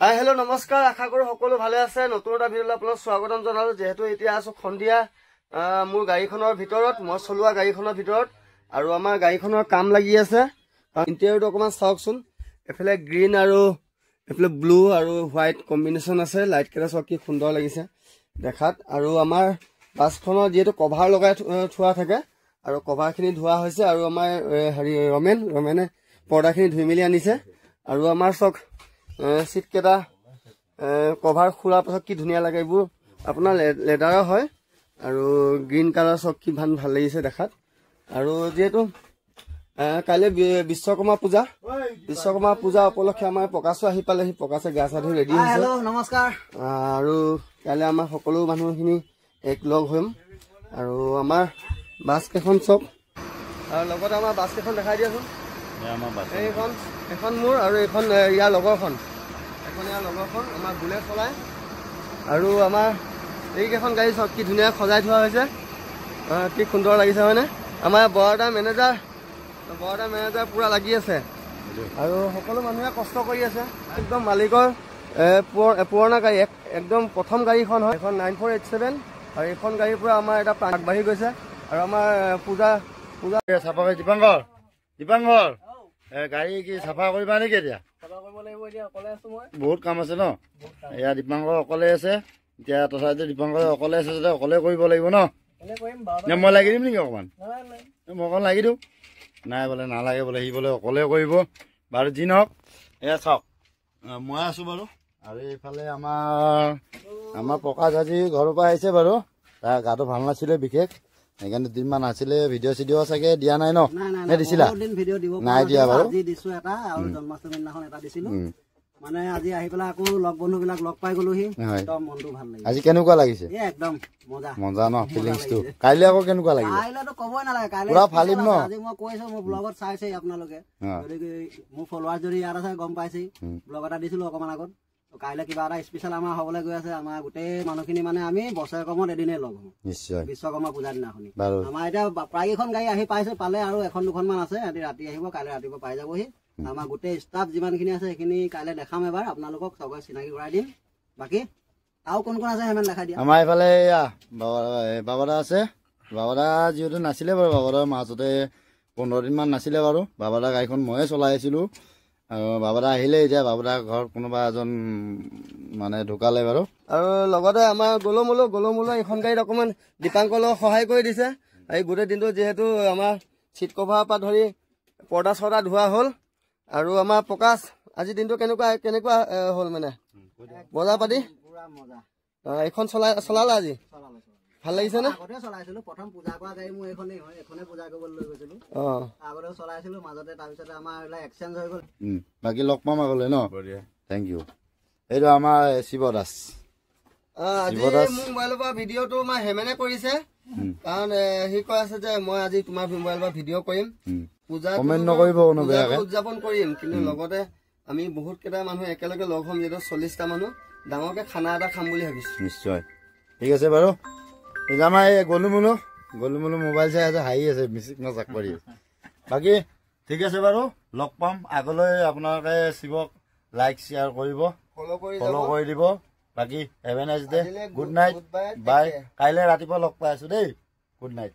Hi hello' নমস্কাৰ, আশা কৰোঁ সকলো ভালে আছে। নতুন এটা ভিডিঅ'লৈ আপোনাক স্বাগতম জনালোঁ। যিহেতু এতিয়া আছোঁ সন্ধিয়া মোৰ গাড়ীখনৰ ভিতৰত, মই চলোৱা গাড়ীখনৰ ভিতৰত, আৰু আমাৰ গাড়ীখনৰ কাম লাগি আছে। ইণ্টেৰিয়ৰটো অকণমান চাওকচোন। এফালে গ্ৰীণ আৰু এফালে ব্লু আৰু হোৱাইট কম্বিনেশ্যন আছে। লাইটকেইটা চাওক কি সুন্দৰ লাগিছে দেখাত। আৰু আমাৰ বাছখনৰ যিহেতু কভাৰ লগাই থোৱা থাকে, আৰু কভাৰখিনি ধোৱা হৈছে। আৰু আমাৰ ৰমেনে পৰ্দাখিনি ধুই মেলি আনিছে। আৰু আমাৰ চক চিট কেইটা কভাৰ খোলাৰ পাছত কি ধুনীয়া লাগে। এইবোৰ আপোনাৰ লেডাৰৰ হয়, আৰু গ্ৰীণ কালাৰ চক কি ভাল লাগিছে দেখাত। আৰু যিহেতু কাইলৈ বিশ্বকৰ্মা পূজা উপলক্ষে আমাৰ প্ৰকাশো আহি পালেহি। প্ৰকাশে গা চা ধুই ৰেডি হৈছে। নমস্কাৰ। আৰু কাইলৈ আমাৰ সকলো মানুহখিনি এক লগ হ'ম। আৰু আমাৰ বাছ কেইখন চব, আৰু লগতে আমাৰ বাছ কেইখন দেখাই দিয়াচোন। এখন মোৰ, আৰু এইখন ইয়াৰ লগৰখন, আমাৰ বুলে চলায়। আৰু আমাৰ এইকেইখন গাড়ী চব কি ধুনীয়া সজাই থোৱা হৈছে, কি সুন্দৰ লাগিছে হয়নে। আমাৰ বৰদা মেনেজাৰ পুৰা লাগি আছে, আৰু সকলো মানুহে কষ্ট কৰি আছে। একদম মালিকৰ পুৰণা গাড়ী, একদম প্ৰথম গাড়ীখন হয় এখন 9487, আৰু এইখন গাড়ীৰ পৰা আমাৰ এটা আগবাঢ়ি গৈছে। আৰু আমাৰ পূজা চাফা কৰি দীপাংকৰ গাড়ী কি চাফা কৰিবা নেকি? এতিয়া বহুত কাম আছে ন। এয়া দীপাংকৰ অকলে আছে এতিয়া, তথাপিতো দীপাংকৰ অকলে আছে যদি অকলে কৰিব লাগিব ন। মই লাগি দিম নেকি অকণমান? মই অকণ লাগি দিওঁ। নাই বোলে নালাগে বোলে, সি বোলে অকলে কৰিব। বাৰু যি নহওক, এয়া চাওক মই আছোঁ বাৰু। আৰু এইফালে আমাৰ প্ৰকাশ আজি ঘৰৰ পৰা আহিছে বাৰু। তাৰ গাটো ভাল নাছিলে বিশেষ, সেইকাৰণে দুদিনমান আছিলে। ভিডিঅ' চিডিঅ' চাগে দিয়া নাই ন? দিছিলা? নাই দিয়া বাৰু। জন্মাষ্টমীৰ দিনাখন এটা দিছিলো। মানে আজি আহি পেলাই আকৌ লগ বন্ধু বিলাক লগ পাই গলোহি, একদম মনটো ভাল লাগিছে। আজি কেনেকুৱা লাগিছে? একদম মজা ন ফিলিংছটো। কাইলৈ আকৌ কেনেকুৱা লাগিব? কাইলৈতো ক'বই নালাগে, কাইলৈ পুৰা ফালিম ন। আজি মই কৈছো, মোৰ ব্লগত চাইছে আপোনালোকে, গতিকে মোৰ ফলোৱাৰ্ছ যদি ইয়াত আছে গম পাইছে। ব্লগ এটা দিছিলো অকমান আগত। কাইলৈ কিবা এটা স্পেচিয়েল আমাৰ হ'বলৈ গৈ আছে। আমাৰ গোটেই মানুহখিনি মানে আমি বছৰেকমত এদিনেই লগ হওঁ, নিশ্চয় বিশ্বকৰ্মা পূজাৰ দিনাখনি। আমাৰ এতিয়া প্ৰায়কেইখন গাড়ী আহি পালে, আৰু এখন দুখনমান আছে। ৰাতি আহিব, কাইলৈ ৰাতিপুৱা পাই যাবহি। আমাৰ গোটেই ষ্টাফ যিমানখিনি আছে সেইখিনি কাইলৈ দেখাম এবাৰ আপোনালোকক, চবকে চিনাকি কৰাই দিম। বাকী আৰু কোন আছে সিমান দেখাই দিয়া। আমাৰ এইফালে বাবাদা আছে। বাবাদা যিহেতু নাছিলে বাৰু, বাবাদাৰ মাজতে 15 দিনমান নাছিলে বাৰু। বাবাদা গাড়ীখন ময়ে চলাই আছিলোঁ। আৰু বাবাদা আহিলে এতিয়া। বাবাদাৰ ঘৰত কোনোবা এজন মানে ঢুকালে বাৰু। আৰু লগতে আমাৰ গলমূলো এইখন গাড়ীত অকণমান দীপাংকৰক সহায় কৰি দিছে। এই গোটেই দিনটো যিহেতু আমাৰ চিট কভাৰৰ পৰা ধৰি পৰ্দা চৰ্দা ধোৱা হ'ল। আৰু আমাৰ প্ৰকাশ আজিৰ দিনটো কেনেকুৱা হ'ল মানে বজাৰ পাতি? এইখন চলালা আজি? ভাল লাগিছে নে? আগতে চলাইছিলো, প্ৰথম পূজা কৰা গাড়ী মোৰ এইখনে পূজা কৰিবলৈ লৈ গৈছিলো। আগতে চলাইছিলো, মাজতে তাৰপিছতে আমাৰ এইবিলাক এক্সচেঞ্জ হৈ গ'ল। বাকী লগ পাম আগলৈ ন। Thank U. এইটো আমাৰ শিৱ দাস। আজি মোৰ মোবাইলৰ পৰা ভিডিঅ'টো হেমেনে কৰিছে, কাৰণ সি কৈ আছে যে মই আজি তোমাৰ মোবাইলৰ পৰা ভিডিঅ' কৰিম, পূজা উদযাপন কৰিম। কিন্তু লগতে আমি বহুত কেইটা মানুহ একেলগে লগ হ'ম, যিহেতু 40টা মানুহ ডাঙৰকে খানা এটা খাম বুলি ভাবিছো। নিশ্চয়, ঠিক আছে বাৰু। আমাৰ এই গলুমুলু মোবাইল চাই আছে, হাঁহি আছে, মিচিক নাচাক কৰি আছে। বাকী ঠিক আছে বাৰু, লগ পাম আগলৈ। আপোনালোকে শিৱক লাইক শ্বেয়াৰ কৰিব, ফ'ল' কৰি দিব। বাকী have a nice day, good night, bye. কাইলৈ ৰাতিপুৱা লগ পাই আছো দেই। Good night.